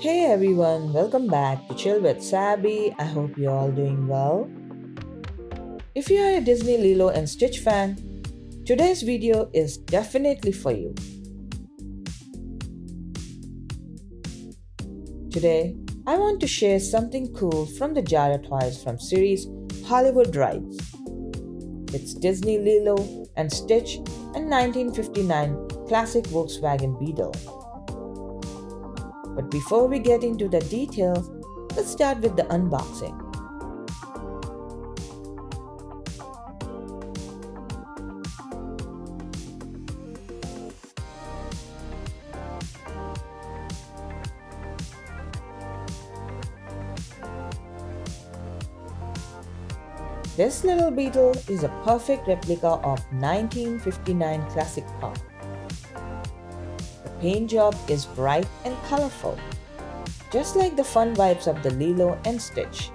Hey everyone, welcome back to Chill with Sabi. I hope you're all doing well. If you are a Disney Lilo and Stitch fan, today's video is definitely for you. Today, I want to share something cool from the Jada Toys from series Hollywood Rides. It's Disney Lilo and Stitch and 1959 classic Volkswagen Beetle. But before we get into the details, let's start with the unboxing. This little beetle is a perfect replica of 1959 classic car. The paint job is bright and colorful, just like the fun vibes of the Lilo and Stitch.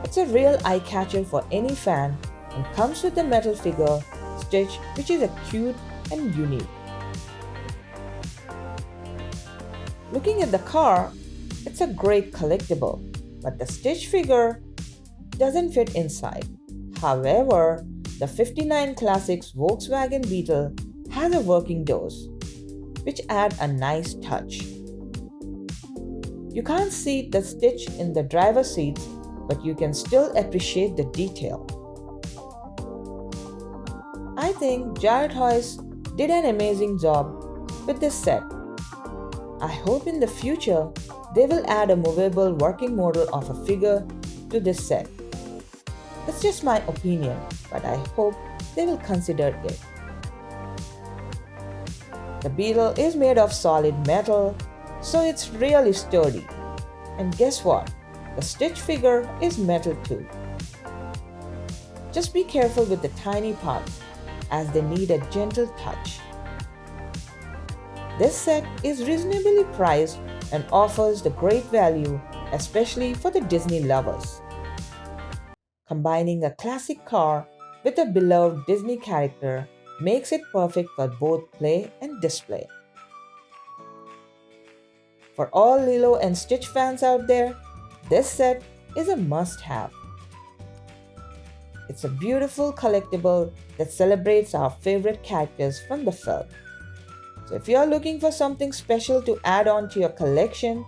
It's a real eye-catcher for any fan and comes with a metal figure, Stitch, which is a cute and unique. Looking at the car, it's a great collectible, but the Stitch figure doesn't fit inside. However, the 59 Classics Volkswagen Beetle has a working doors, which add a nice touch. You can't see the Stitch in the driver's seats, but you can still appreciate the detail. I think Jada Toys did an amazing job with this set. I hope in the future they will add a movable working model of a figure to this set. It's just my opinion, but I hope they will consider it. The Beetle is made of solid metal, so it's really sturdy. And guess what? The Stitch figure is metal too. Just be careful with the tiny parts, as they need a gentle touch. This set is reasonably priced and offers the great value, especially for the Disney lovers. Combining a classic car with a beloved Disney character makes it perfect for both play and display. For all Lilo and Stitch fans out there, this set is a must-have. It's a beautiful collectible that celebrates our favorite characters from the film. So if you're looking for something special to add on to your collection,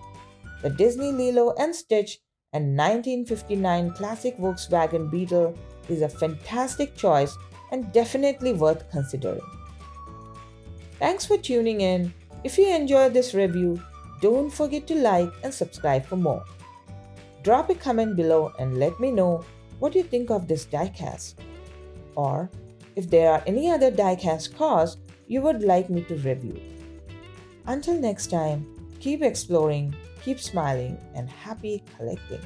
the Disney Lilo and Stitch and 1959 classic Volkswagen Beetle is a fantastic choice and definitely worth considering. Thanks for tuning in. If you enjoyed this review, don't forget to like and subscribe for more. Drop a comment below and let me know what you think of this diecast, or if there are any other diecast cars you would like me to review. Until next time, keep exploring, keep smiling, and happy collecting.